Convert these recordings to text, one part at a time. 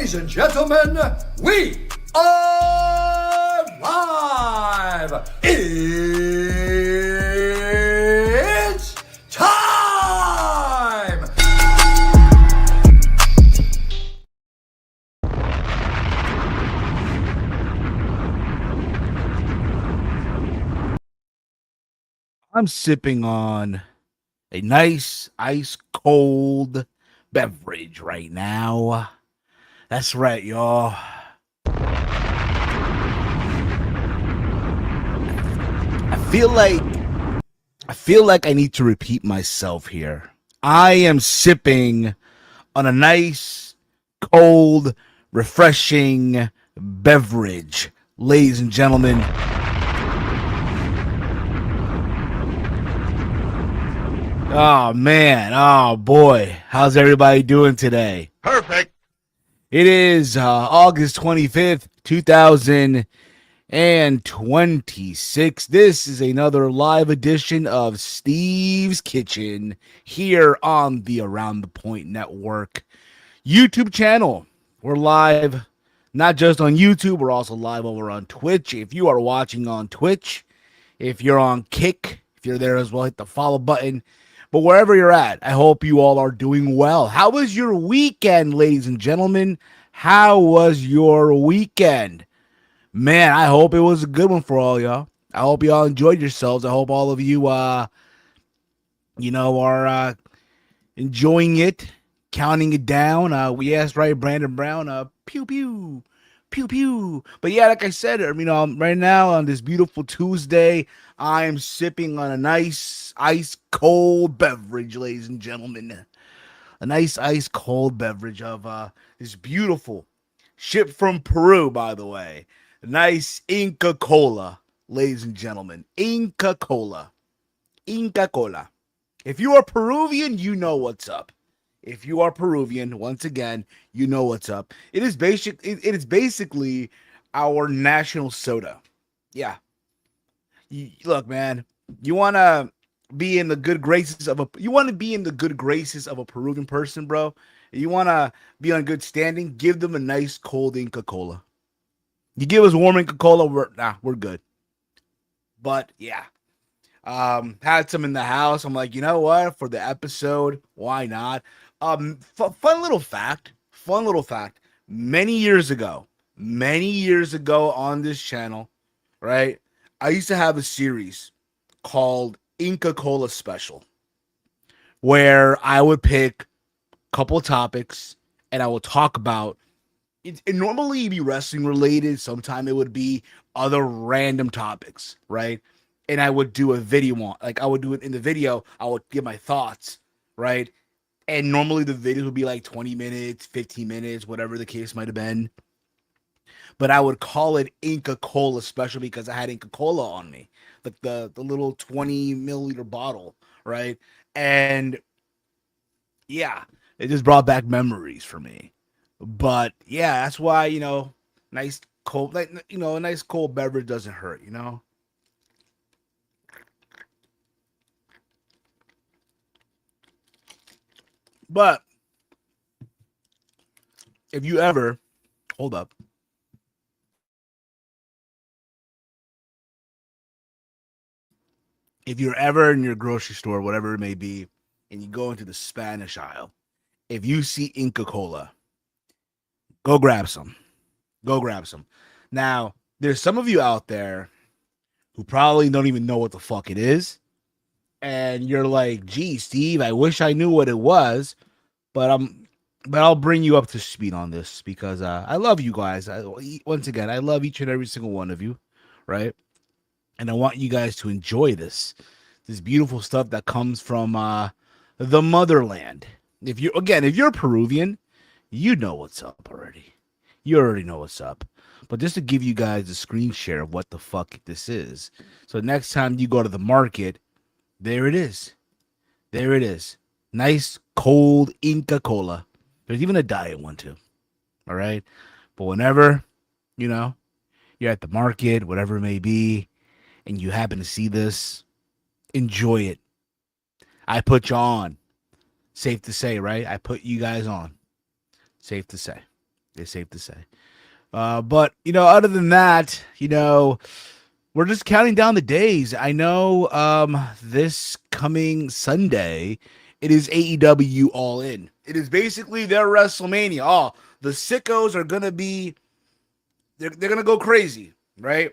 Ladies and gentlemen, we are live. It's time. I'm sipping on a nice ice cold beverage right now. That's right, y'all. I feel like I need to repeat myself here. I am sipping on a nice cold refreshing beverage. Ladies and gentlemen, oh man, oh boy, how's everybody doing today? Perfect. It is August 25th, 2026. This is another live edition of Steve's Kitchen here on the Around the Point Network YouTube channel. We're live not just on YouTube, we're also live over on Twitch. If you are watching on Twitch, if you're on Kick, if you're there as well, hit the follow button. But wherever you're at, I hope you all are doing well. How was your weekend, ladies and gentlemen? How was your weekend? Man, I hope it was a good one for all y'all. I hope y'all enjoyed yourselves. I hope all of you, are enjoying it, counting it down. We asked right, Brandon Brown. Pew pew, pew pew. But yeah, like I said, right now on this beautiful Tuesday, I am sipping on a nice ice cold beverage, ladies and gentlemen. A nice ice cold beverage of this beautiful, shipped from Peru, by the way. Nice Inca Cola, ladies and gentlemen. Inca Cola. Inca Cola. If you are Peruvian, you know what's up. If you are Peruvian, once again, you know what's up. It is basically our national soda. Yeah. Look, man, you want to be in the good graces of a Peruvian person, bro. You want to be on good standing, give them a nice cold Inca Cola. You give us warm Inca Cola, we're good. But yeah, had some in the house. I'm like, you know what? For the episode, why not? Fun little fact. Many years ago on this channel, right? I used to have a series called Inca Cola Special, where I would pick a couple of topics and I would talk about it normally be wrestling related. Sometimes it would be other random topics, right? And I would do a video on, like I would do it in the video. I would give my thoughts, right? And normally the videos would be like 20 minutes, 15 minutes, whatever the case might have been. But I would call it Inca Cola Special because I had Inca Cola on me, like the little 20 milliliter bottle, right? And yeah, it just brought back memories for me. But yeah, that's why, nice cold, like, a nice cold beverage doesn't hurt. But if you ever hold up, if you're ever in your grocery store, whatever it may be, and you go into the Spanish aisle, if you see Inca Cola, go grab some. Go grab some. Now, there's some of you out there who probably don't even know what the fuck it is. And you're like, gee, Steve, I wish I knew what it was, but I'll bring you up to speed on this because I love you guys. Once again, I love each and every single one of you, right? And I want you guys to enjoy this beautiful stuff that comes from the motherland. If you're Peruvian, you know what's up already. You already know what's up. But just to give you guys a screen share of what the fuck this is. So next time you go to the market, there it is. There it is. Nice cold Inca Cola. There's even a diet one too. All right. But whenever, you're at the market, whatever it may be, and you happen to see this, enjoy it. I put you on. Safe to say, right? I put you guys on. Safe to say. It's safe to say. But other than that, we're just counting down the days. I know this coming Sunday, it is AEW All In. It is basically their WrestleMania. Oh, the sickos are gonna be they're gonna go crazy, right?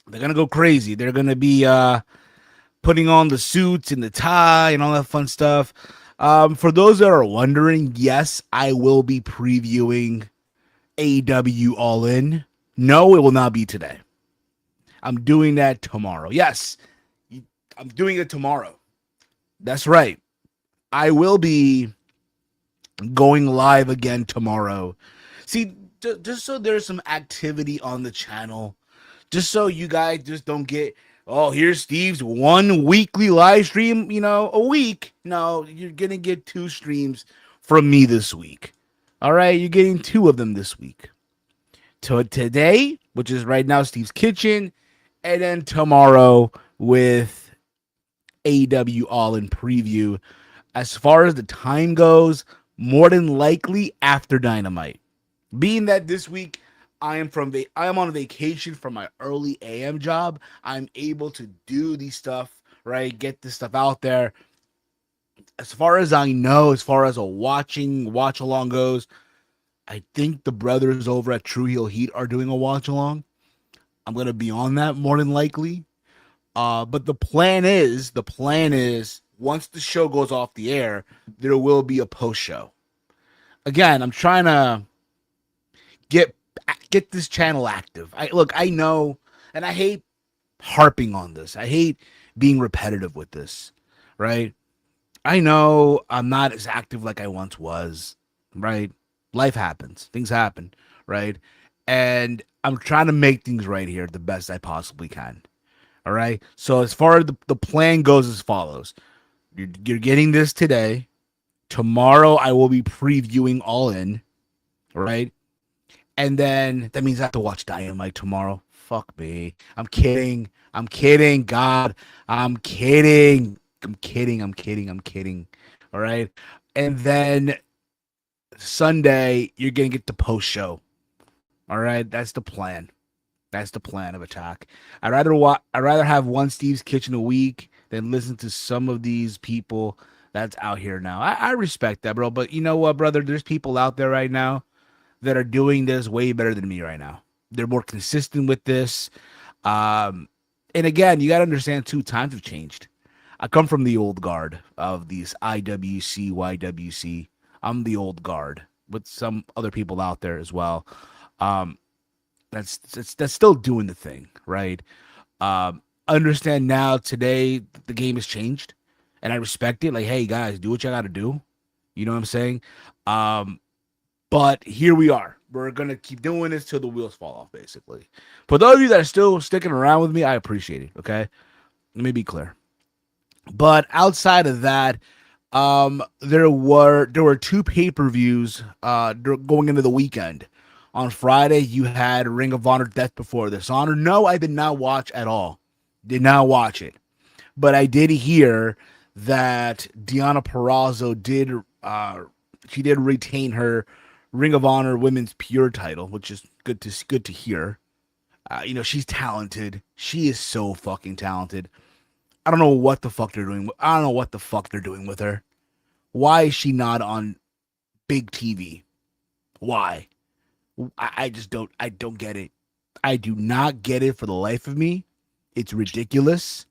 They're gonna go crazy. They're gonna be putting on the suits and the tie and all that fun stuff. For those that are wondering, yes, I will be previewing AEW All In. No, it will not be today. I'm doing that tomorrow. Yes, I'm doing it tomorrow. That's right. I will be going live again tomorrow. See, just so there's some activity on the channel, just so you guys just don't get, oh, here's Steve's one weekly live stream, a week. No, you're going to get 2 streams from me this week. All right, you're getting 2 of them this week. Today, which is right now Steve's Kitchen, and then tomorrow with AEW All In preview. As far as the time goes, more than likely after Dynamite. Being that this week I am on vacation from my early AM job, I'm able to do these stuff, right? Get this stuff out there. As far as I know, as far as a watch along goes, I think the brothers over at True Heel Heat are doing a watch along. I'm gonna be on that more than likely. But the plan is once the show goes off the air, there will be a post show. Again, I'm trying to get this channel active. I know, and I hate harping on this. I hate being repetitive with this, right? I know I'm not as active like I once was, right? Life happens. Things happen, right? And I'm trying to make things right here the best I possibly can. All right. So as far as the plan goes as follows. You're getting this today. Tomorrow I will be previewing All In. All right. And then that means I have to watch Dynamite tomorrow. Fuck me. I'm kidding. God, I'm kidding. All right. And then Sunday, you're going to get the post show. All right. That's the plan. That's the plan of attack. I'd rather have one Steve's Kitchen a week than listen to some of these people that's out here now. I respect that, bro. But you know what, brother? There's people out there right now that are doing this way better than me right now. They're more consistent with this. And again, you got to understand, too, times have changed. I come from the old guard of these IWC, YWC. I'm the old guard with some other people out there as well. That's still doing the thing, right? Understand now today the game has changed, and I respect it. Like, hey guys, do what you got to do. You know what I'm saying? But here we are. We're gonna keep doing this till the wheels fall off, basically. For those of you that are still sticking around with me, I appreciate it. Okay, let me be clear. But outside of that, there were 2 pay-per-views going into the weekend. On Friday, you had Ring of Honor Death Before Dishonor. No, I did not watch at all. Did not watch it. But I did hear that Deonna Purrazzo did retain her Ring of Honor Women's Pure title, which is good to hear. She's talented. She is so fucking talented. I don't know what the fuck they're doing. I don't know what the fuck they're doing with her. Why is she not on big TV? Why? I just don't. I don't get it. I do not get it for the life of me. It's ridiculous.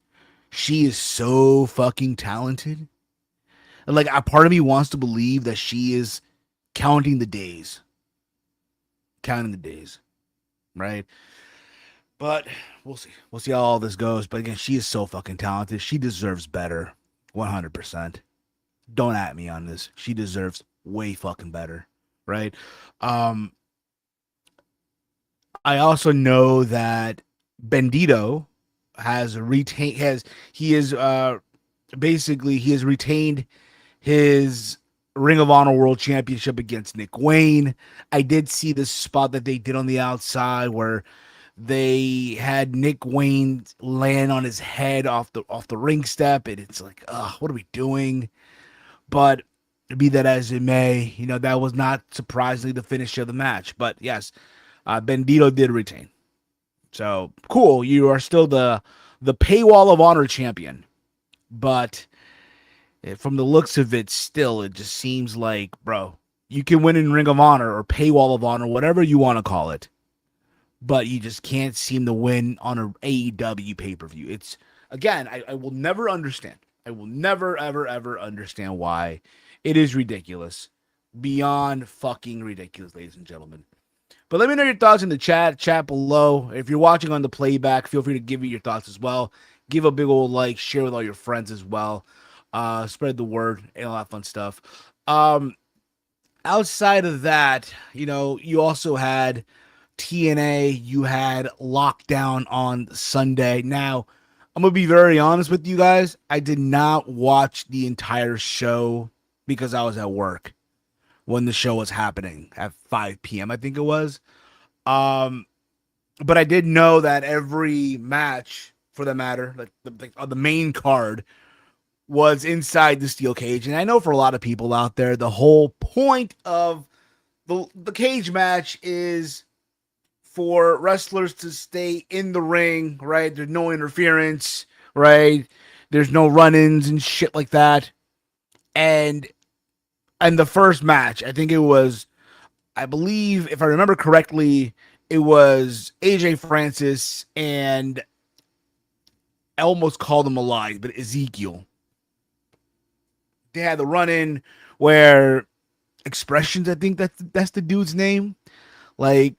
She is so fucking talented. And like, a part of me wants to believe that she is counting the days. Right? But we'll see. We'll see how all this goes. But again, she is so fucking talented. She deserves better. 100%. Don't at me on this. She deserves way fucking better. Right? I also know that Bandito has retained his Ring of Honor World Championship against Nick Wayne. I did see the spot that they did on the outside where they had Nick Wayne land on his head off the ring step, and it's like, what are we doing? But Be that as it may, that was not surprisingly the finish of the match. But yes, Bandito did retain. So cool. You are still the paywall of honor champion. But from the looks of it, still, it just seems like, bro, you can win in Ring of Honor or paywall of honor, whatever you want to call it. But you just can't seem to win on an AEW pay-per-view. It's, again, I will never understand. I will never, ever, ever understand why. It is ridiculous. Beyond fucking ridiculous, ladies and gentlemen. But let me know your thoughts in the chat below. If you're watching on the playback, feel free to give me your thoughts as well. Give a big old like, share with all your friends as well. Spread the word and all that fun stuff. Outside of that, you also had TNA, you had Lockdown on Sunday. Now, I'm going to be very honest with you guys. I did not watch the entire show because I was at work when the show was happening at 5 p.m. I think it was. But I did know that every match, for the matter, like the main card, was inside the steel cage. And I know for a lot of people out there, the whole point of the cage match is for wrestlers to stay in the ring, right? There's no interference, right? There's no run-ins and shit like that. And the first match, I think it was, I believe, if I remember correctly, it was AJ Francis and I almost called him a lie, but Ezekiel. They had the run-in where Expressions, I think that's the dude's name. Like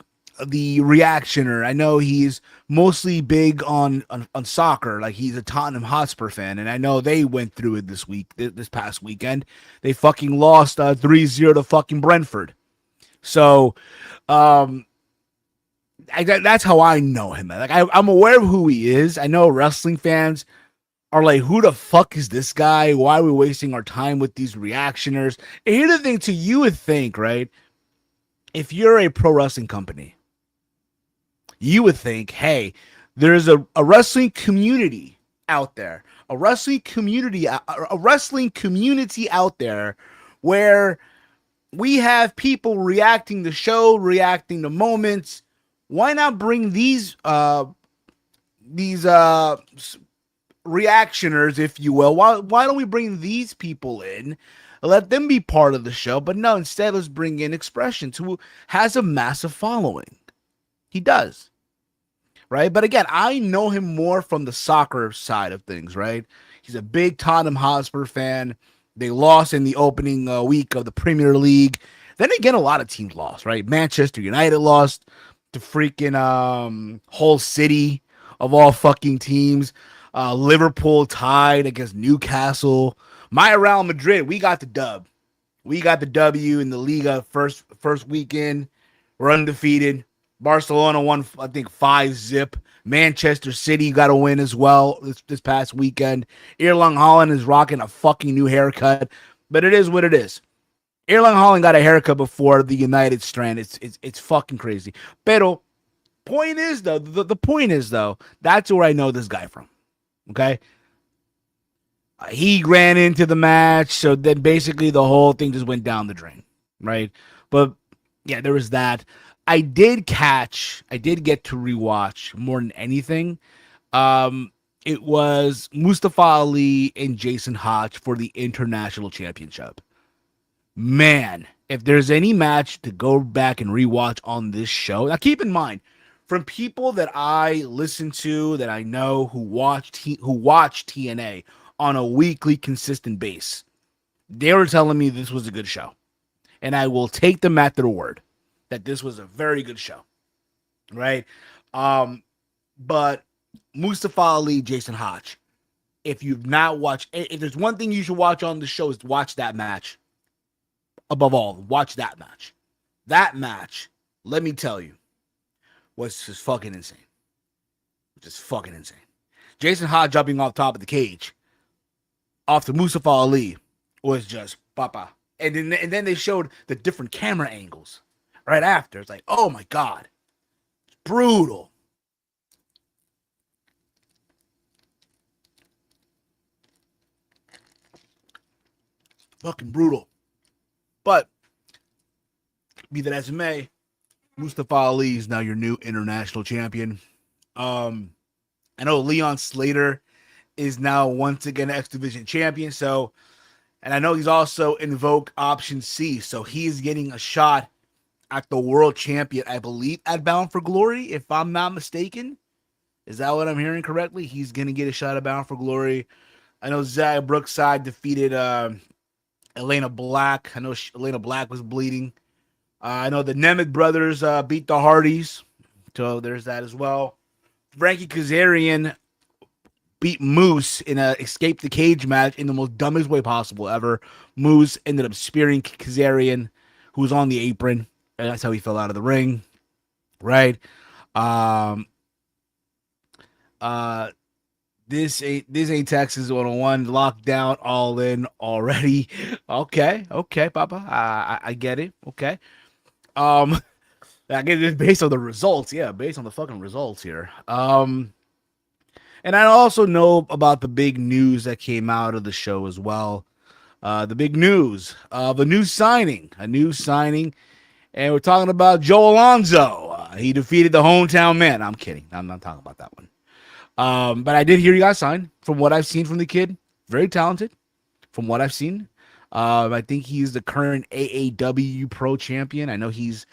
the reactioner. I know he's mostly big on soccer. Like he's a Tottenham Hotspur fan, and I know they went through it this past weekend. They fucking lost 3-0 to fucking Brentford. So, that's how I know him. Like I'm aware of who he is. I know wrestling fans are like, who the fuck is this guy? Why are we wasting our time with these reactioners? And here's the thing, too, you would think, right? If you're a pro wrestling company, you would think, hey, there's a wrestling community out there, a wrestling community out there where we have people reacting to show, reacting to moments. Why not bring these reactioners, if you will? Why don't we bring these people in? Let them be part of the show. But no, instead, let's bring in Expressions, who has a massive following. He does. Right? But again, I know him more from the soccer side of things, right? He's a big Tottenham Hotspur fan. They lost in the opening week of the Premier League. Then again, a lot of teams lost, right? Manchester United lost to freaking Hull City, of all fucking teams. Liverpool tied against Newcastle. My Real Madrid, we got the dub. We got the W in the Liga first weekend. We're undefeated. Barcelona won, I think, 5-0. Manchester City got a win as well this past weekend. Erling Haaland is rocking a fucking new haircut, but it is what it is. Erling Haaland got a haircut before the United strand. It's fucking crazy. Pero point is though, the point is though, that's where I know this guy from. Okay, he ran into the match, so then basically the whole thing just went down the drain, right? But yeah, there was that. I did get to rewatch more than anything. It was Mustafa Ali and Jason Hodge for the International Championship. Man, if there's any match to go back and rewatch on this show, now keep in mind, from people that I listen to, that I know who watch TNA on a weekly consistent base, they were telling me this was a good show. And I will take them at their word that this was a very good show. Right? But Mustafa Ali, Jason Hodge, if you've not watched, if there's one thing you should watch on the show, is watch that match. Above all, watch that match. That match, let me tell you, was just fucking insane. Just fucking insane. Jason Hodge jumping off top of the cage off to Mustafa Ali was just papa. And then they showed the different camera angles right after. It's like, oh my God. It's brutal. Fucking brutal. But be that as it may, Mustafa Ali is now your new international champion. I know Leon Slater is now once again X Division champion. So, and I know he's also Invoke Option C. So he is getting a shot at the world champion, I believe, at Bound for Glory, if I'm not mistaken. Is that what I'm hearing correctly? He's going to get a shot at Bound for Glory. I know Zaya Brookside defeated Elena Black. I know Elena Black was bleeding. I know the Nemeth brothers beat the Hardys. So there's that as well. Frankie Kazarian beat Moose in a escape the cage match in the most dumbest way possible ever. Moose ended up spearing Kazarian, who was on the apron, and that's how he fell out of the ring. Right? This ain't Texas 101. Lockdown, all in already. Okay, Papa. I get it. Okay. I get it based on the results. Yeah, based on the fucking results here. And I also know about the big news that came out of the show as well. The big news of a new signing. And we're talking about Joe Alonzo. He defeated the hometown man. I'm kidding. I'm not talking about that one. But I did hear he got signed. From what I've seen from the kid, very talented. From what I've seen, I think he's the current AAW Pro Champion. I know he's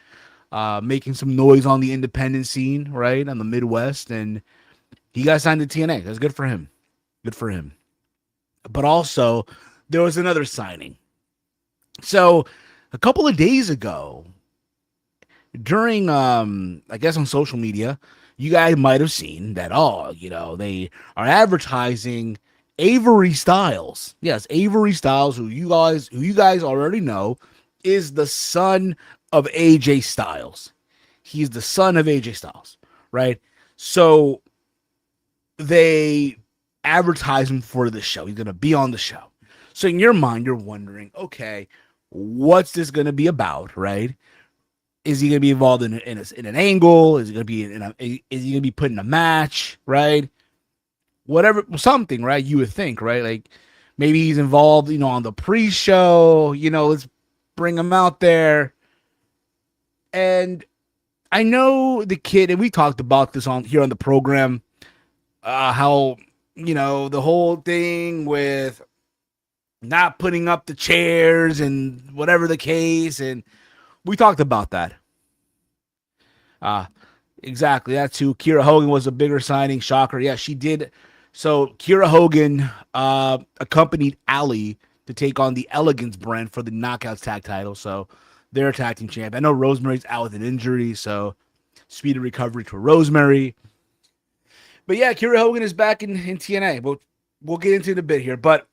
making some noise on the independent scene, right, on the Midwest, and he got signed to TNA. That's good for him. Good for him. But also, there was another signing. So, a couple of days ago, during, I guess on social media, you guys might have seen that, they are advertising Avery Styles. Yes, Avery Styles, who you guys already know, is the son of AJ Styles. He's the son of AJ Styles, right? So they advertise him for the show. He's going to be on the show. So in your mind, you're wondering, okay, what's this going to be about, right? Is he going to be involved in an angle? Is he going to be is he going to be put in a match, right? Whatever, something, right? You would think, right? Like maybe he's involved, on the pre-show, let's bring him out there. And I know the kid, and we talked about this here on the program, how, the whole thing with not putting up the chairs and whatever the case. And we talked about that. Exactly. That's who Kiera Hogan was a bigger signing. Shocker. Yeah, she did. So Kiera Hogan accompanied Allie to take on the Elegance brand for the Knockouts tag title. So they're a tag team champ. I know Rosemary's out with an injury, so speedy recovery to Rosemary. But yeah, Kiera Hogan is back in TNA. We'll get into it a bit here, but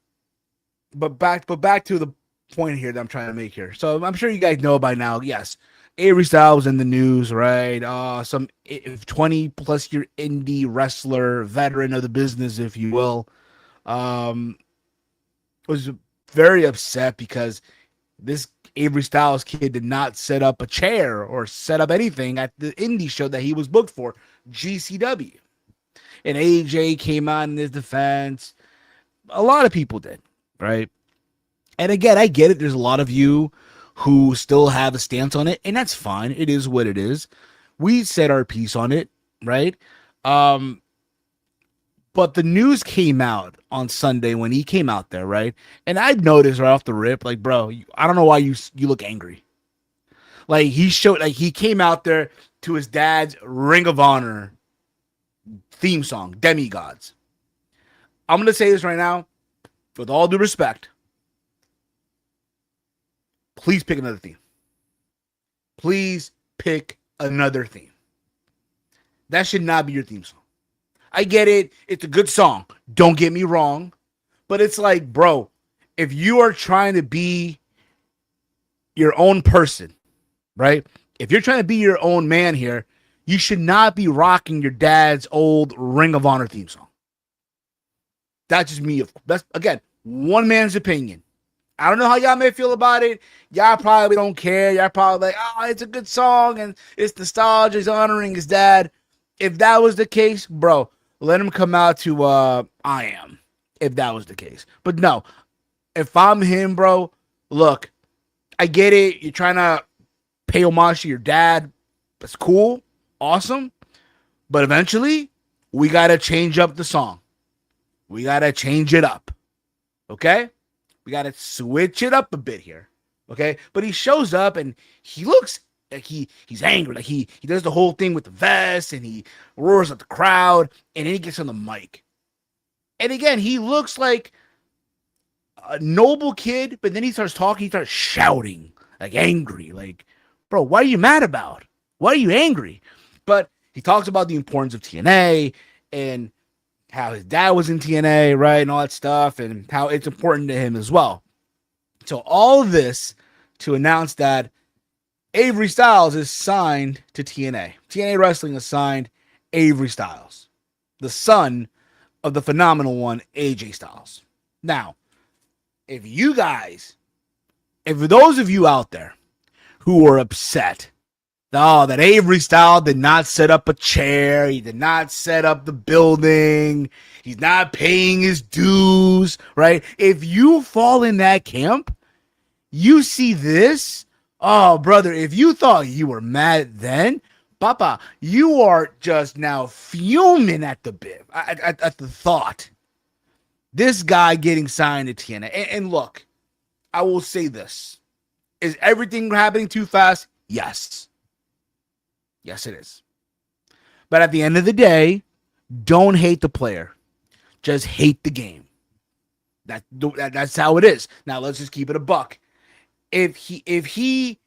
back to the point here that I'm trying to make here. So I'm sure you guys know by now. Yes, Avery Styles in the news, right? Some 20 plus year indie wrestler, veteran of the business, if you will, was very upset because this Avery Styles kid did not set up a chair or set up anything at the indie show that he was booked for, GCW. And AJ came out in his defense. A lot of people did, right? And again, I get it. There's a lot of you who still have a stance on it, and that's fine. It is what it is. We said our piece on it, right? But the news came out on Sunday when he came out there, right? And I noticed right off the rip, like, bro, I don't know why you look angry. Like he came out there to his dad's Ring of Honor theme song, Demigods. I'm going to say this right now, with all due respect. Please pick another theme. Please pick another theme. That should not be your theme song. I get it. It's a good song. Don't get me wrong. But it's like, bro, if you are trying to be your own person, right? If you're trying to be your own man here, you should not be rocking your dad's old Ring of Honor theme song. That's just me. That's, again, one man's opinion. I don't know how y'all may feel about it. Y'all probably don't care. Y'all probably like, oh, it's a good song and it's nostalgia. He's honoring his dad. If that was the case, bro, let him come out to I Am. If that was the case. But no, if I'm him, bro, look, I get it. You're trying to pay homage to your dad. That's cool. Awesome. But eventually, we got to change up the song. We got to change it up. Okay? We got to switch it up a bit here. Okay? But he shows up and he looks like he's angry. Like he does the whole thing with the vest and he roars at the crowd and then he gets on the mic. And again, he looks like a noble kid, but then he starts talking, he starts shouting, like angry. Like, bro, what are you mad about? Why are you angry? But he talks about the importance of TNA and how his dad was in TNA, right? And all that stuff, and how it's important to him as well. So all of this to announce that Avery Styles is signed to TNA. TNA Wrestling has signed Avery Styles, the son of the phenomenal one, AJ Styles. Now, if those of you out there who are upset, that Avery Styles did not set up a chair, he did not set up the building, he's not paying his dues, right? If you fall in that camp, you see this, oh, brother, if you thought you were mad then, Papa, you are just now fuming at the bit, at the thought. This guy getting signed to TNA. And look, I will say this. Is everything happening too fast? Yes. Yes, it is. But at the end of the day, don't hate the player. Just hate the game. That's how it is. Now, let's just keep it a buck. If he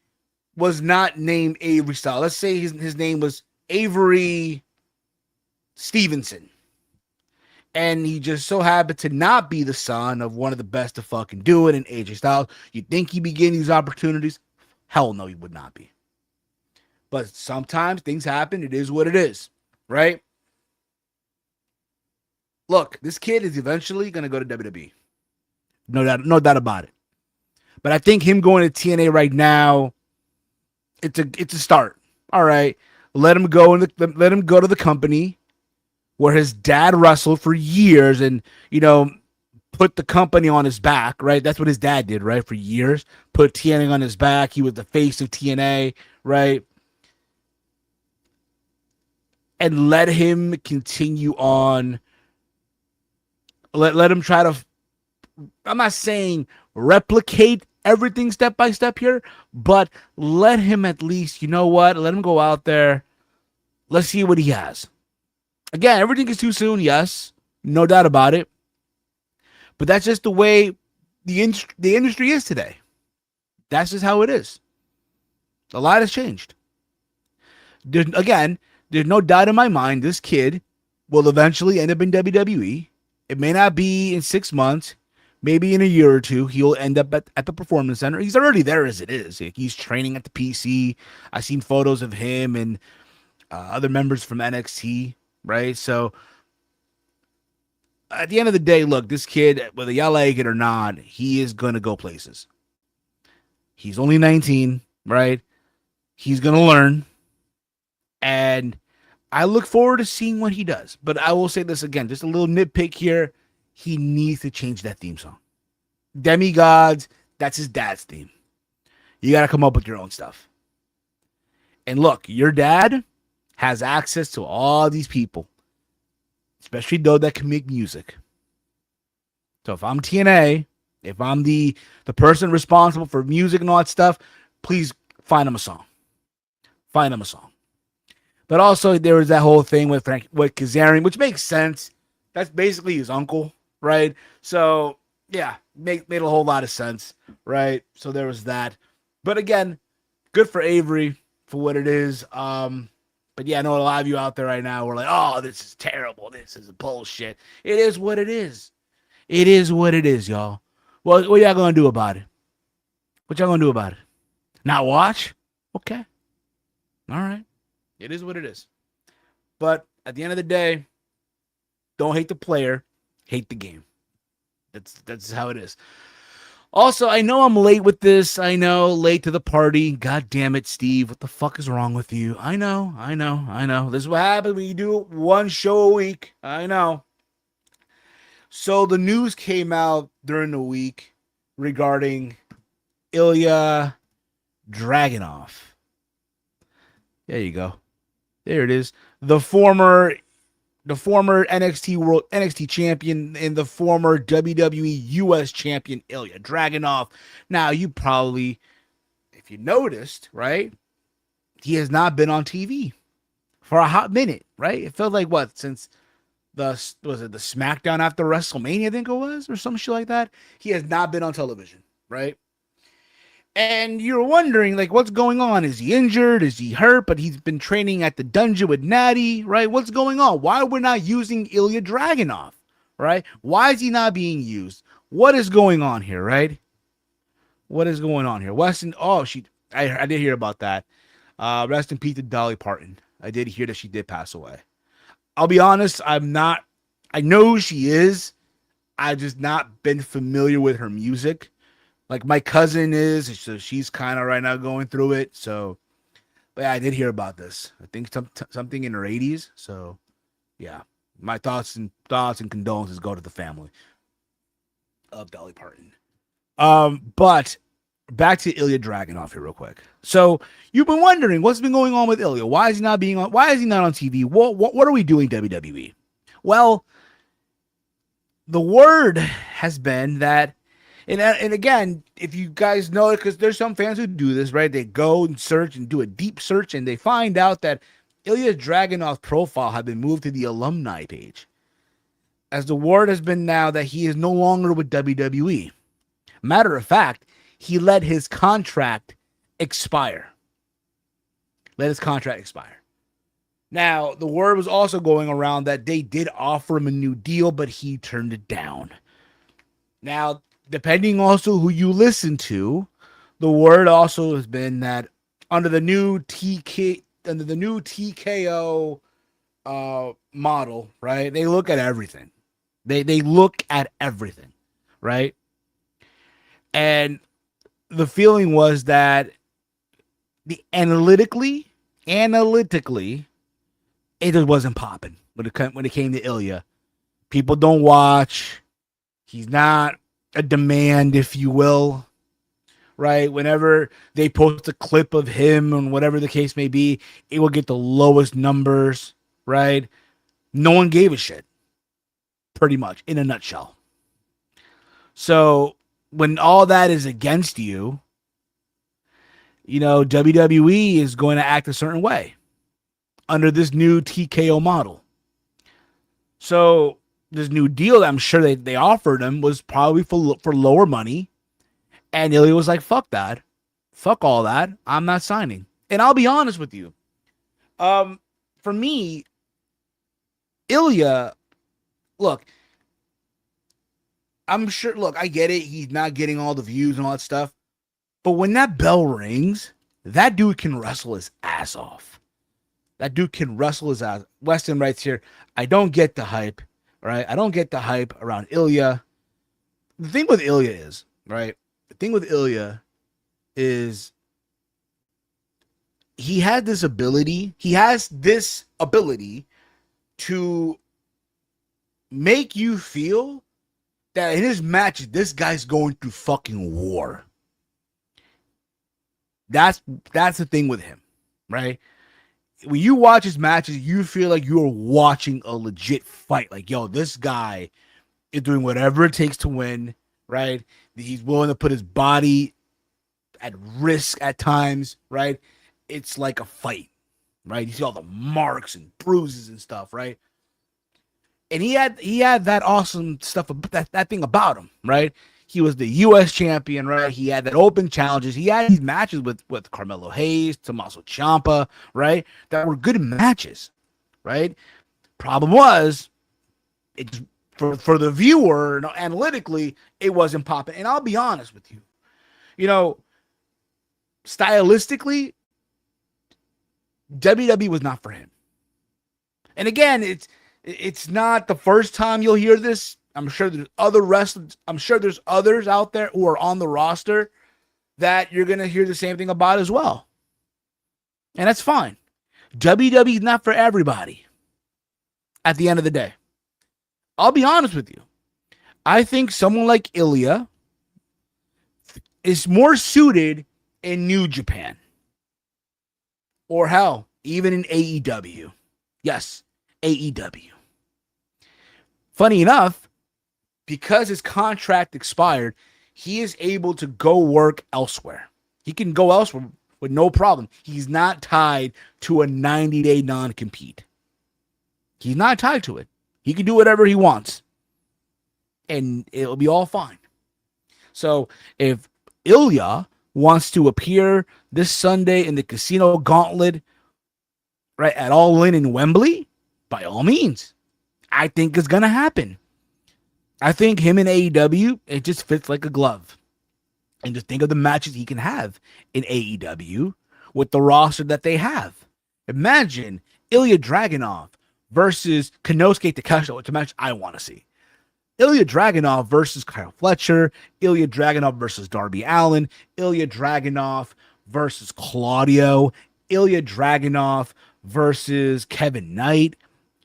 was not named Avery Styles, let's say his name was Avery Stevenson, and he just so happened to not be the son of one of the best to fucking do it in AJ Styles, you think he'd be getting these opportunities? Hell no, he would not be. But sometimes things happen. It is what it is, right? Look, this kid is eventually going to go to WWE. No doubt about it. But I think him going to TNA right now, it's a start. All right, let him go to the company where his dad wrestled for years and, put the company on his back, right? That's what his dad did, right? For years, put TNA on his back. He was the face of TNA, right? And let him continue on. Let him try to, I'm not saying replicate everything step by step here, but let him at least, let him go out there. Let's see what he has. Again, everything is too soon, yes, no doubt about it. But that's just the way the industry is today. That's just how it is. A lot has changed. There's no doubt in my mind this kid will eventually end up in WWE. It may not be in 6 months. Maybe in a year or two, he'll end up at the Performance Center. He's already there as it is. He's training at the PC. I've seen photos of him and other members from NXT, right? So at the end of the day, look, this kid, whether y'all like it or not, he is going to go places. He's only 19, right? He's going to learn. And I look forward to seeing what he does. But I will say this again, just a little nitpick here. He needs to change that theme song. Demigods, that's his dad's theme. You got to come up with your own stuff. And look, your dad has access to all these people, especially those that can make music. So if I'm TNA, if I'm the person responsible for music and all that stuff, please find him a song. Find him a song. But also there was that whole thing with Kazarian, which makes sense. That's basically his uncle, right? So yeah, made a whole lot of sense, right? So there was that. But again, good for Avery for what it is. But yeah, I know a lot of you out there right now were like, oh, this is terrible. This is bullshit. It is what it is. It is what it is, y'all. Well, what y'all gonna do about it? What y'all gonna do about it? Not watch? Okay. All right. It is what it is. But at the end of the day, don't hate the player, hate the game. That's how it is. Also, I know I'm late with this. I know, late to the party. God damn it, Steve. What the fuck is wrong with you? I know. This is what happens when you do one show a week. I know. So the news came out during the week regarding Ilya Dragunov. There you go. There it is. The former NXT champion and the former WWE US champion Ilya Dragunov. Now, you probably, if you noticed, right, he has not been on TV for a hot minute, right? It felt like what, since the SmackDown after WrestleMania, I think it was, or some shit like that. He has not been on television, right? And you're wondering, like, what's going on? Is he injured? Is he hurt? But he's been training at the dungeon with Natty, right? What's going on? Why we're not using Ilya Dragunov, right? Why is he not being used? What is going on here, right? What is going on here? Weston, I did hear about that. Rest in peace to Dolly Parton. I did hear that she did pass away. I'll be honest, I know who she is. I've just not been familiar with her music. Like my cousin is, so she's kind of right now going through it. So, but yeah, I did hear about this. I think something in her 80s. So, yeah, my thoughts and condolences go to the family of Dolly Parton. But back to Ilya Dragunov here real quick. So you've been wondering what's been going on with Ilya. Why is he not being on? Why is he not on TV? What are we doing, WWE? Well, the word has been that. And again, if you guys know it, because there's some fans who do this, right? They go and search and do a deep search, and they find out that Ilya Dragunov's profile had been moved to the alumni page, as the word has been now that he is no longer with WWE. Matter of fact, he let his contract expire. Now, the word was also going around that they did offer him a new deal, but he turned it down. Now, depending also who you listen to, the word also has been that under the new TKO model, right? They look at everything. They look at everything, right? And the feeling was that analytically, it just wasn't popping when it came to Ilya. People don't watch. He's not a demand, if you will, right? Whenever they post a clip of him and whatever the case may be, it will get the lowest numbers, right? No one gave a shit, pretty much, in a nutshell. So when all that is against you, WWE is going to act a certain way under this new TKO model. So this new deal that I'm sure they offered him was probably for lower money. And Ilya was like, fuck that. Fuck all that. I'm not signing. And I'll be honest with you. For me, Ilya, look, I'm sure, I get it. He's not getting all the views and all that stuff. But when that bell rings, that dude can wrestle his ass off. Weston writes here, I don't get the hype. Right? I don't get the hype around Ilya. The thing with Ilya is, right? He has this ability to make you feel that in his matches, this guy's going through fucking war. That's the thing with him, right? When you watch his matches, you feel like you're watching a legit fight. Like, yo, this guy is doing whatever it takes to win, right? He's willing to put his body at risk at times, right? It's like a fight, right? You see all the marks and bruises and stuff, right? And he had that awesome stuff, that thing about him, right? He was the U.S. champion, right? He had that open challenges. He had these matches with Carmelo Hayes, Tommaso Ciampa, right? That were good matches, right? Problem was, it for the viewer, analytically, it wasn't popping. And I'll be honest with you, stylistically, WWE was not for him. And again, it's not the first time you'll hear this. I'm sure there's other wrestlers. I'm sure there's others out there who are on the roster that you're going to hear the same thing about as well. And that's fine. WWE is not for everybody at the end of the day. I'll be honest with you. I think someone like Ilya is more suited in New Japan, or hell, even in AEW. Yes, AEW. Funny enough, because his contract expired, he is able to go work elsewhere. He can go elsewhere with no problem. He's not tied to a 90-day non-compete. He's not tied to it. He can do whatever he wants, and it'll be all fine. So if Ilya wants to appear this Sunday in the Casino Gauntlet, right, at All In Wembley, by all means, I think it's going to happen. I think him in AEW, it just fits like a glove. And just think of the matches he can have in AEW with the roster that they have. Imagine Ilya Dragunov versus Konosuke Takeshita, which is a match I want to see. Ilya Dragunov versus Kyle Fletcher, Ilya Dragunov versus Darby Allin, Ilya Dragunov versus Claudio, Ilya Dragunov versus Kevin Knight,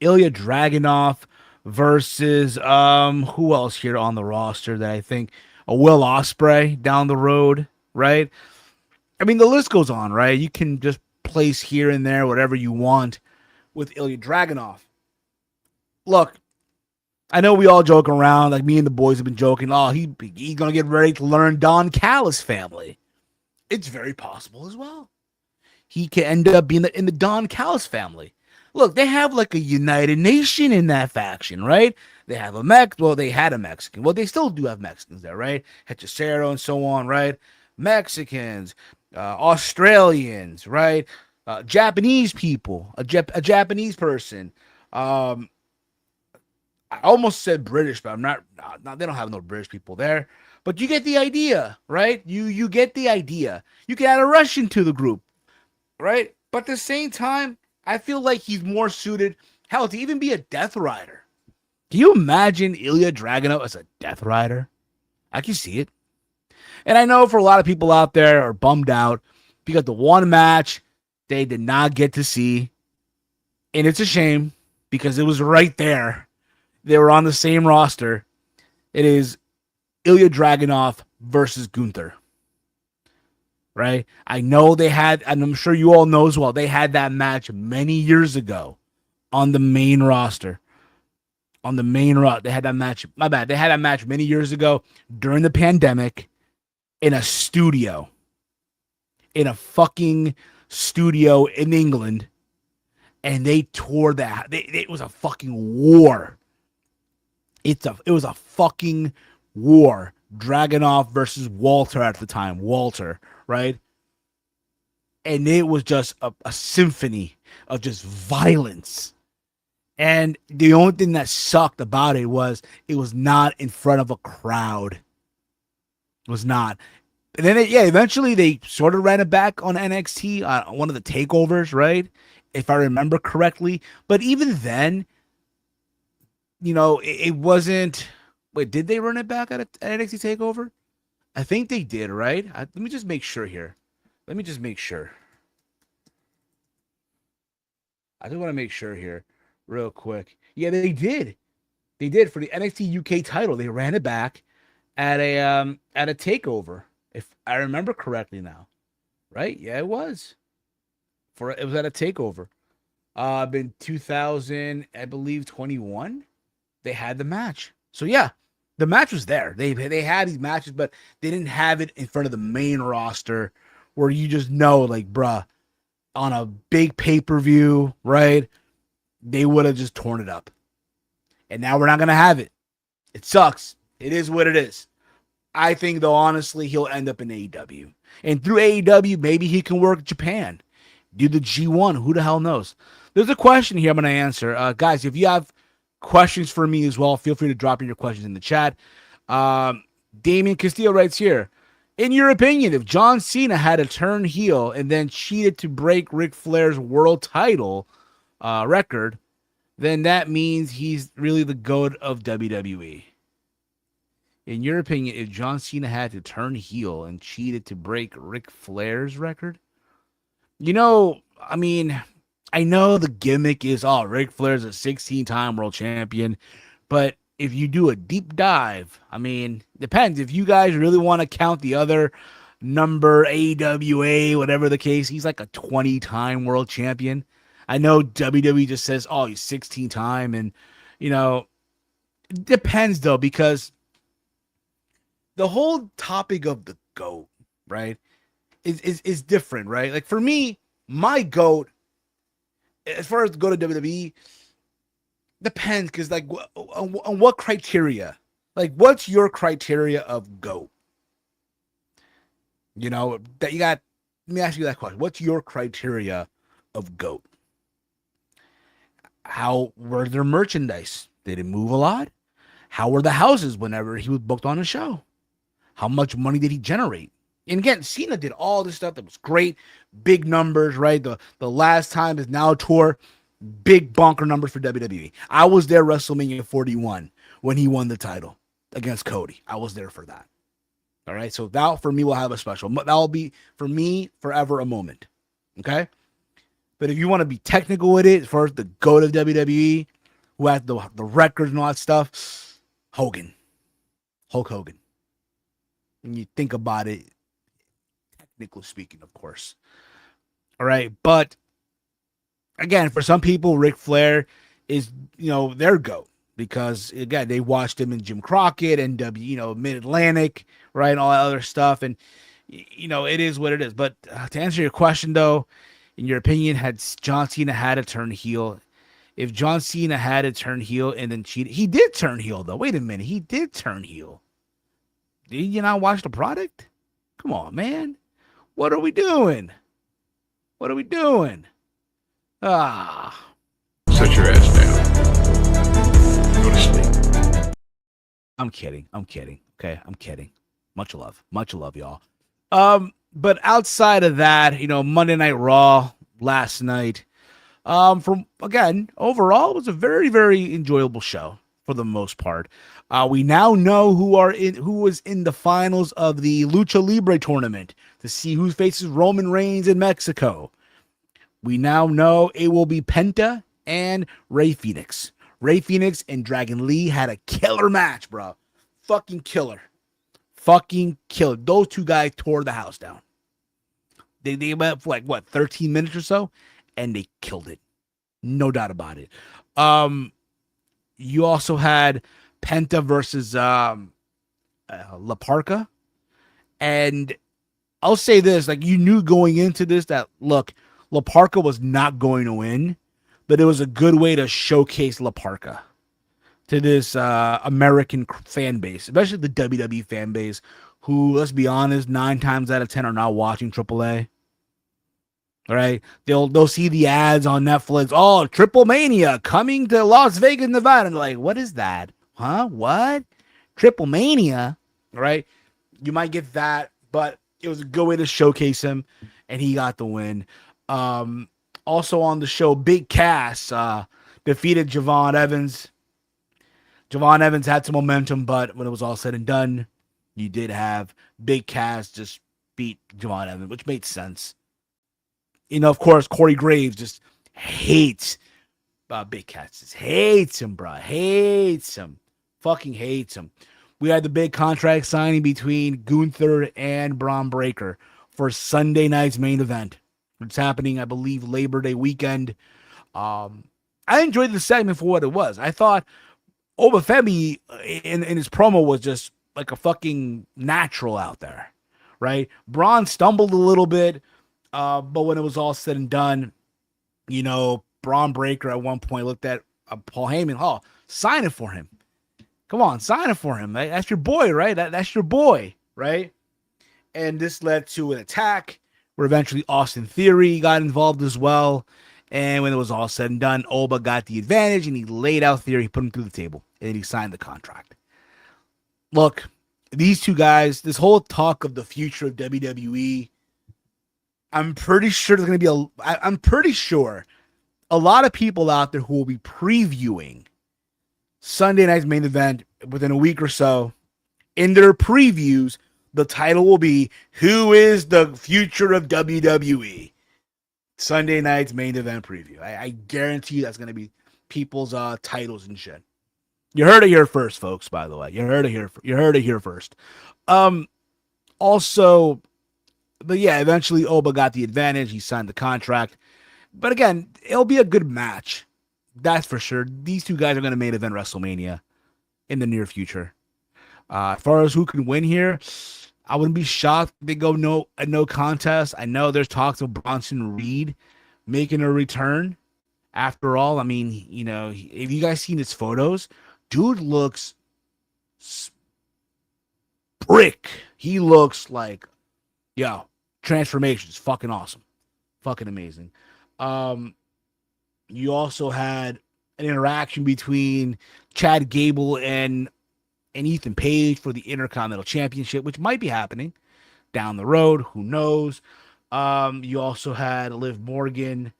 Ilya Dragunov versus who else here on the roster that I think a Will Ospreay down the road, right? I mean, the list goes on, right? You can just place here and there whatever you want with Ilya Dragunov. Look, I know we all joke around, like me and the boys have been joking, oh, he's going to get ready to learn Don Callis family. It's very possible as well. He can end up being in the Don Callis family. Look, they have like a United Nation in that faction, right? They have they had a Mexican. Well, they still do have Mexicans there, right? Hechicero and so on, right? Mexicans, Australians, right? Japanese people, a Japanese person. I almost said British, but I'm not. They don't have no British people there. But you get the idea, right? You get the idea. You can add a Russian to the group, right? But at the same time, I feel like he's more suited, hell, to even be a Death Rider. Can you imagine Ilya Dragunov as a Death Rider? I can see it. And I know for a lot of people out there are bummed out because the one match they did not get to see. And it's a shame because it was right there. They were on the same roster. It is Ilya Dragunov versus Gunther. Right? I know they had, and I'm sure you all know as well, they had that match many years ago on the main roster. On the main roster. They had that match. My bad. They had that match many years ago during the pandemic in a studio. In a fucking studio in England. And they tore that. It was a fucking war. It was a fucking war. Dragunov versus Walter at the time. Walter, right? And it was just a symphony of just violence. And the only thing that sucked about it was not in front of a crowd. It was not. And then, eventually they sort of ran it back on NXT, on one of the takeovers, right? If I remember correctly. But even then, it wasn't. Wait, did they run it back at NXT takeover? I think they did, right? Let me just make sure here. I just want to make sure here real quick. Yeah, they did. They did for the NXT UK title. They ran it back at a takeover, if I remember correctly now. Right? Yeah, it was. It was at a takeover. In 2000, I believe 21, they had the match. So yeah, the match was there. They had these matches, but they didn't have it in front of the main roster where you just know, like, bruh, on a big pay-per-view, right? They would have just torn it up. And now we're not going to have it. It sucks. It is what it is. I think, though, honestly, he'll end up in AEW. And through AEW, maybe he can work Japan. Do the G1. Who the hell knows? There's a question here I'm going to answer. Guys, if you have questions for me as well, feel free to drop in your questions in the chat. Damien Castillo writes here, in your opinion, if John Cena had to turn heel and then cheated to break Ric Flair's world title record, then that means he's really the GOAT of WWE. In your opinion, if John Cena had to turn heel and cheated to break Ric Flair's record, I mean, I know the gimmick is, Ric Flair's a 16-time world champion, but if you do a deep dive, I mean, depends. If you guys really want to count the other number AWA, whatever the case. He's like a 20-time world champion. I know WWE just says, oh, he's 16-time. And, you know, it depends, though, because the whole topic of the GOAT, right, is different, right? Like, for me, my GOAT, as far as the GOAT of WWE, depends, because, like, on what criteria? Like, what's your criteria of GOAT? You know, that you got, let me ask you that question. What's your criteria of GOAT? How were their merchandise? Did it move a lot? How were the houses whenever he was booked on a show? How much money did he generate? And again, Cena did all this stuff that was great, big numbers, right? The last time is now tour, big bonker numbers for WWE. I was there WrestleMania 41 when he won the title against Cody. I was there for that. All right, so that for me will have a special. That will be for me forever a moment. Okay, but if you want to be technical with it, as far as the GOAT of WWE, who has the records and all that stuff, Hulk Hogan. When you think about it, technically speaking, of course. All right, but again, for some people, Ric Flair is, you know, their GOAT because again, they watched him in Jim Crockett and Mid Atlantic, right, and all that other stuff, and you know, it is what it is. But to answer your question, though, in your opinion, had John Cena had to turn heel? If John Cena had to turn heel and then cheated, he did turn heel, though. Wait a minute, he did turn heel. Did you not watch the product? Come on, man. What are we doing? What are we doing? Ah. Sit your ass down. Go to sleep. I'm kidding. Okay, I'm kidding. Much love, y'all. But outside of that, you know, Monday Night Raw last night, from again, overall, it was a very, very enjoyable show for the most part. We now know who was in the finals of the Lucha Libre tournament to see who faces Roman Reigns in Mexico. We now know it will be Penta and Rey Fenix. Rey Fenix and Dragon Lee had a killer match, bro. Fucking killer. Those two guys tore the house down. They went for like, what, 13 minutes or so? And they killed it. No doubt about it. You also had Penta versus La Parka. And I'll say this, like, you knew going into this that, look, La Parka was not going to win, but it was a good way to showcase La Parka to this American fan base, especially the WWE fan base, who, let's be honest, 9 times out of 10 are not watching AAA. All right, they'll see the ads on Netflix. Oh, Triple Mania coming to Las Vegas, Nevada. And they're like, what is that? Huh? What? Triple Mania? All right, you might get that, but it was a good way to showcase him, and he got the win. Also on the show, Big Cass defeated Javon Evans. Javon Evans had some momentum, but when it was all said and done, you did have Big Cass just beat Javon Evans, which made sense. You know, of course, Corey Graves just hates Big Cass. Just hates him, bro. Hates him. Fucking hates him. We had the big contract signing between Gunther and Braun Breaker for Sunday night's main event. It's happening, I believe, Labor Day weekend. I enjoyed the segment for what it was. I thought Obafemi in his promo was just like a fucking natural out there, right? Braun stumbled a little bit, but when it was all said and done, you know, Braun Breaker at one point looked at Paul Heyman. Oh, sign it for him. Come on, sign it for him. That's your boy, right? That's your boy, right? And this led to an attack where eventually Austin Theory got involved as well. And when it was all said and done, Oba got the advantage and he laid out Theory, he put him through the table, and then he signed the contract. Look, these two guys, this whole talk of the future of WWE, I'm pretty sure there's going to be I'm pretty sure a lot of people out there who will be previewing Sunday night's main event within a week or so. In their previews, the title will be, who is the future of WWE? Sunday night's main event preview. I guarantee you that's going to be people's titles and shit. You heard it here first, folks, by the way. You heard it here first. Also, But yeah, eventually Oba got the advantage. He signed the contract. But again, it'll be a good match. That's for sure. These two guys are going to main event WrestleMania in the near future. As far as who can win here, I wouldn't be shocked if they go no contest. I know there's talks of Bronson Reed making a return. After all, I mean, if you guys seen his photos, dude looks brick. He looks like, yo, transformation is fucking awesome. Fucking amazing. Um, you also had an interaction between Chad Gable and Ethan Page for the Intercontinental Championship, which might be happening down the road. Who knows? You also had Liv Morgan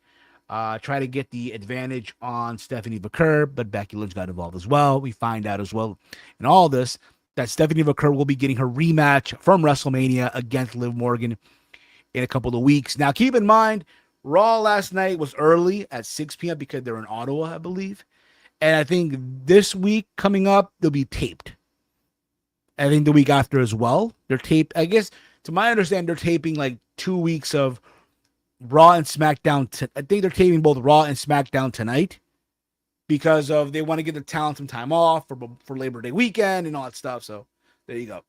try to get the advantage on Stephanie McCurr, but Becky Lynch got involved as well. We find out as well in all this that Stephanie McCurr will be getting her rematch from WrestleMania against Liv Morgan in a couple of weeks. Now, keep in mind, Raw last night was early at 6 p.m. because they're in Ottawa, I believe. And I think this week coming up, they'll be taped. I think the week after as well. They're taped. I guess, to my understanding, they're taping like 2 weeks of Raw and SmackDown. I think they're taping both Raw and SmackDown tonight because of they want to give the talent some time off for Labor Day weekend and all that stuff. So there you go.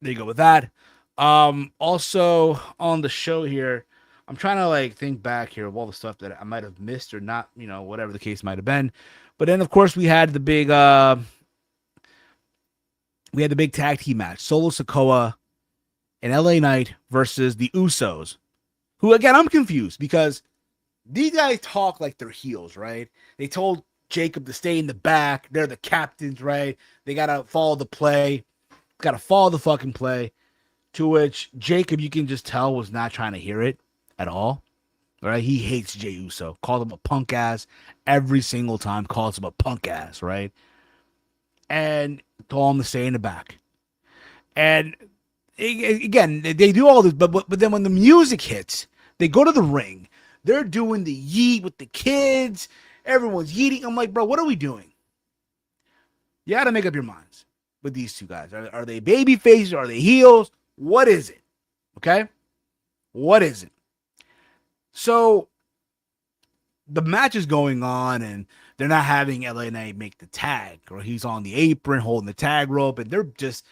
There you go with that. Also on the show here, I'm trying to like think back here of all the stuff that I might have missed or not, whatever the case might have been. But then of course we had the big tag team match, Solo Sikoa and LA Knight versus the Usos. Who again, I'm confused because these guys talk like they're heels, right? They told Jacob to stay in the back. They're the captains, right? They gotta follow the play. Gotta follow the fucking play. To which Jacob, you can just tell, was not trying to hear it at all. Right? He hates Jey Uso. Called him a punk ass every single time. Calls him a punk ass, right? And told him to stay in the back. And again, they do all this, but then when the music hits, they go to the ring. They're doing the yeet with the kids. Everyone's yeeting. I'm like, bro, what are we doing? You got to make up your minds with these two guys. Are they baby faces? Are they heels? What is it? Okay? What is it? So the match is going on, and they're not having LA Knight make the tag, or he's on the apron holding the tag rope, and they're just,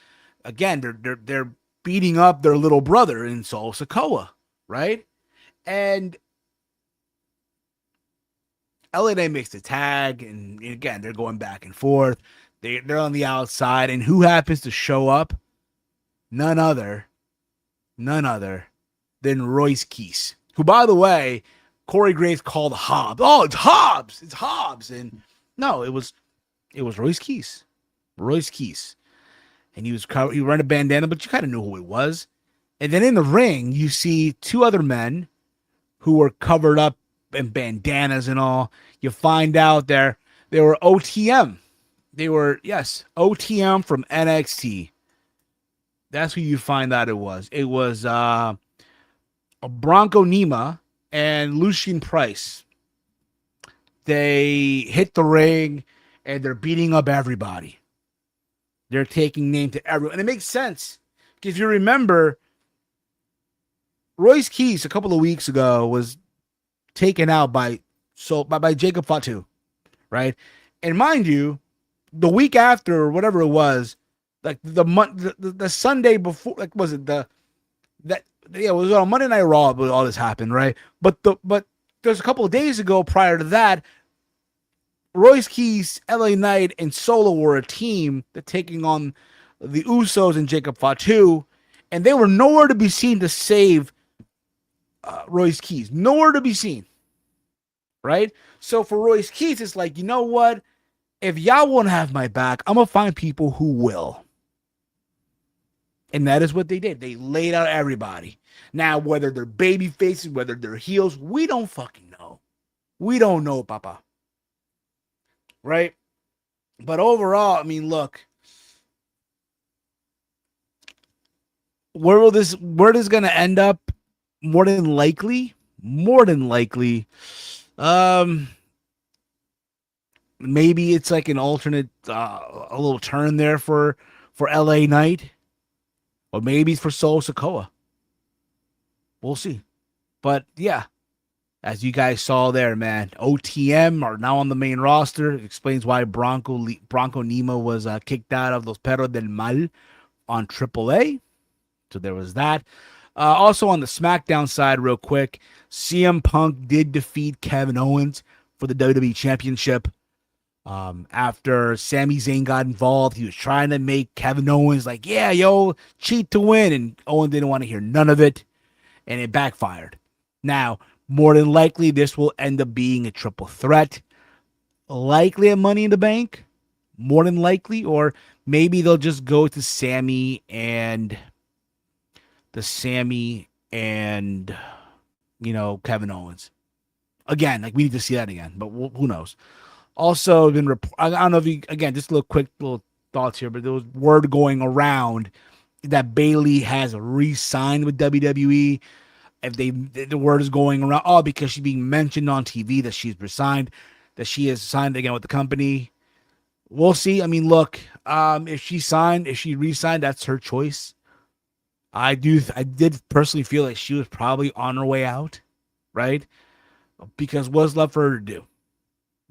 again, they're beating up their little brother in Solo Sikoa, right? And LA Knight makes the tag, and again, they're going back and forth. They're on the outside, and who happens to show up? None other than Royce Keese, who, by the way, Corey Graves called Hobbs. Oh, it's Hobbs! It's Hobbs! And no, it was Royce Keese. Royce Keese. And he was wearing a bandana, but you kind of knew who it was. And then in the ring, you see two other men who were covered up in bandanas and all. You find out they were OTM. They were, yes, OTM from NXT. That's who you find out it was. It was a Bronco Nima and Lucien Price. They hit the ring and they're beating up everybody. They're taking name to everyone. And it makes sense. If you remember, Royce Keese a couple of weeks ago was taken out by Jacob Fatu, right? And mind you, the week after, or whatever it was, like the Sunday before, like was it it was on Monday Night Raw, but all this happened, right? But there's a couple of days ago prior to that, Royce Keese, LA Knight, and Solo were a team that taking on the Usos and Jacob Fatu, and they were nowhere to be seen to save Royce Keese. Nowhere to be seen, right? So for Royce Keese, it's like, you know what? If y'all won't have my back, I'm going to find people who will. And that is what they did. They laid out everybody. Now, whether they're baby faces, whether they're heels, we don't fucking know. We don't know, Papa. Right? But overall, I mean, look. Where this going to end up? More than likely. Maybe it's like an alternate, a little turn there for LA Knight. Or maybe it's for Solo Sikoa. We'll see. But yeah, as you guys saw there, man, OTM are now on the main roster. Explains why Bronco Nemo was kicked out of Los Perros del Mal on AAA. So there was that. Also on the SmackDown side, real quick, CM Punk did defeat Kevin Owens for the WWE Championship. After Sami Zayn got involved, he was trying to make Kevin Owens like, yeah, yo, cheat to win. And Owens didn't want to hear none of it. And it backfired. Now, more than likely, this will end up being a triple threat. Likely at Money in the Bank. More than likely. Or maybe they'll just go to Sammy and Kevin Owens. Again, like we need to see that again, but who knows? Also, I don't know if you, again, just a little thoughts here, but there was word going around that Bayley has re-signed with WWE. If the word is going around, because she's being mentioned on TV that she's resigned, that she has signed again with the company. We'll see. I mean, look, if she re-signed, that's her choice. I did personally feel like she was probably on her way out, right? Because what's left for her to do,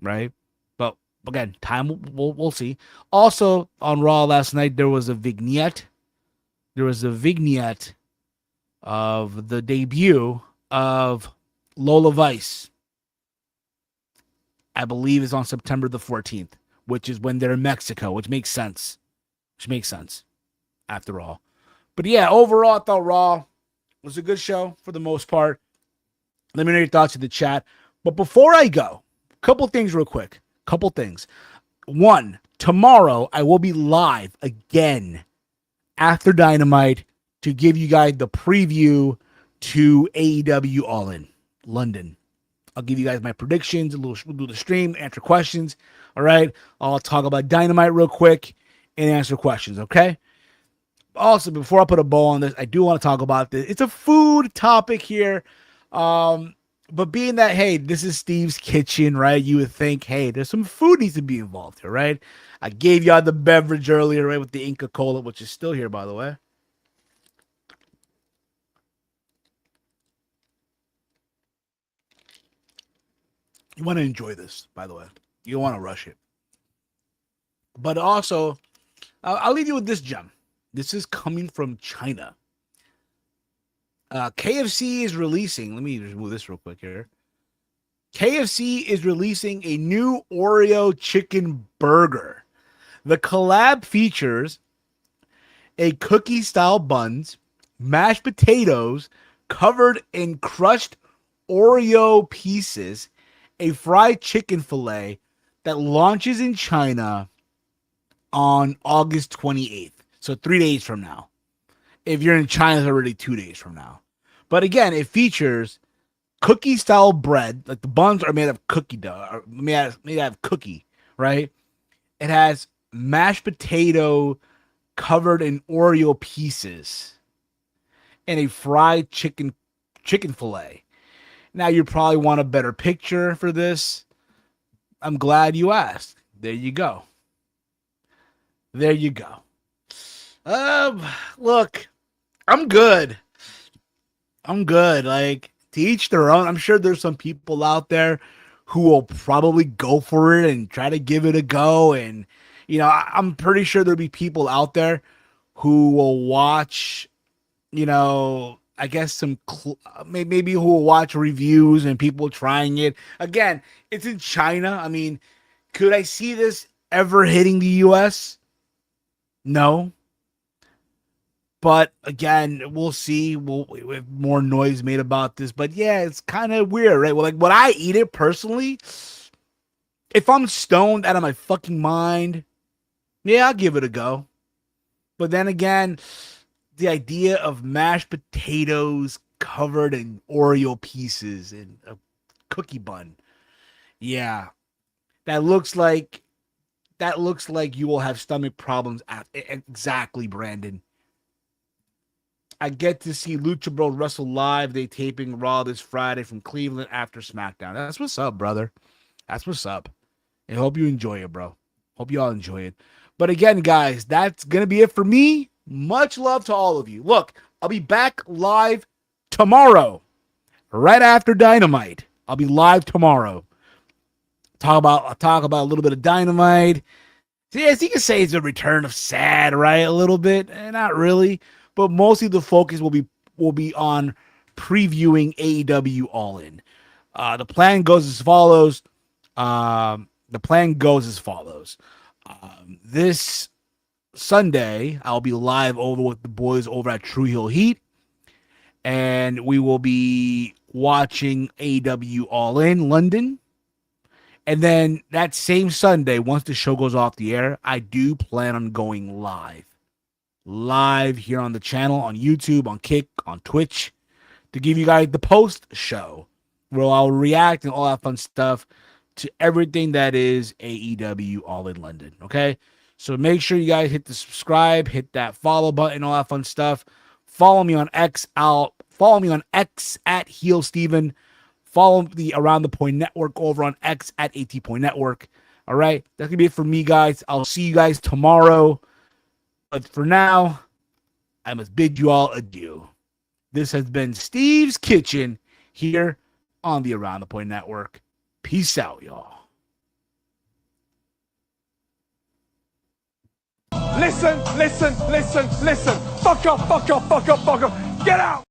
right? But again, time we'll see. Also on Raw last night, there was a vignette. Of the debut of Lola Vice. I believe is on September the 14th, which is when they're in Mexico, which makes sense. After all. But yeah, overall, I thought Raw was a good show for the most part. Let me know your thoughts in the chat. But before I go, a couple things real quick. One, tomorrow I will be live again after Dynamite to give you guys the preview to AEW All In London. I'll give you guys my predictions. We'll do the stream, answer questions. All right. I'll talk about Dynamite real quick and answer questions. Okay. Also, before I put a bow on this, I do want to talk about this. It's a food topic here. But being that, hey, this is Steve's Kitchen, right? You would think, hey, there's some food needs to be involved here, right? I gave y'all the beverage earlier, right, with the Inca Cola, which is still here, by the way. You want to enjoy this, by the way. You don't want to rush it. But also, I'll leave you with this gem. This is coming from China. KFC is releasing, let me just move this real quick here. KFC is releasing a new Oreo chicken burger. The collab features a cookie-style buns, mashed potatoes covered in crushed Oreo pieces, a fried chicken fillet that launches in China on August 28th. So 3 days from now. If you're in China, it's already 2 days from now. But again, it features cookie-style bread. Like the buns are made of cookie dough, or made out of cookie, right? It has mashed potato covered in Oreo pieces and a fried chicken fillet. Now, you probably want a better picture for this. I'm glad you asked. There you go. Look, I'm good. Like, to each their own. I'm sure there's some people out there who will probably go for it and try to give it a go. And, I'm pretty sure there'll be people out there who will watch, I guess maybe who will watch reviews and people trying it. Again, it's in China. I mean, could I see this ever hitting the U.S.? No. But again, we'll see. We'll have more noise made about this. But yeah, it's kind of weird, right? Well, like, would I eat it personally? If I'm stoned out of my fucking mind, yeah, I'll give it a go. But then again, the idea of mashed potatoes covered in Oreo pieces and a cookie bun, yeah, that looks like you will have stomach problems. Exactly, Brandon. I get to see Lucha Bros wrestle live. They taping Raw this Friday from Cleveland after SmackDown. That's what's up, brother. That's what's up. I hope you enjoy it, bro. Hope you all enjoy it. But again, guys, that's going to be it for me. Much love to all of you. Look, I'll be back live tomorrow, right after Dynamite. I'll be live tomorrow. Talk about a little bit of Dynamite. Yes, you can say it's a return of sad, right? A little bit, not really, but mostly the focus will be on previewing AEW All In. The plan goes as follows. This Sunday, I'll be live over with the boys over at True Heel Heat, and we will be watching AEW All In London. And then that same Sunday, once the show goes off the air, I do plan on going live here on the channel, on YouTube, on Kick, on Twitch, to give you guys the post show where I'll react and all that fun stuff to everything that is AEW All In London. Okay, so make sure you guys hit the subscribe, hit that follow button, all that fun stuff. Follow me on X. Follow me on X at Heel Steven. Follow the Around the Point Network over on X at AT Point Network. All right, that's gonna be it for me, guys. I'll see you guys tomorrow. But for now, I must bid you all adieu. This has been Steve's Kitchen here on the Around the Point Network. Peace out, y'all. Listen. Fuck up. Get out.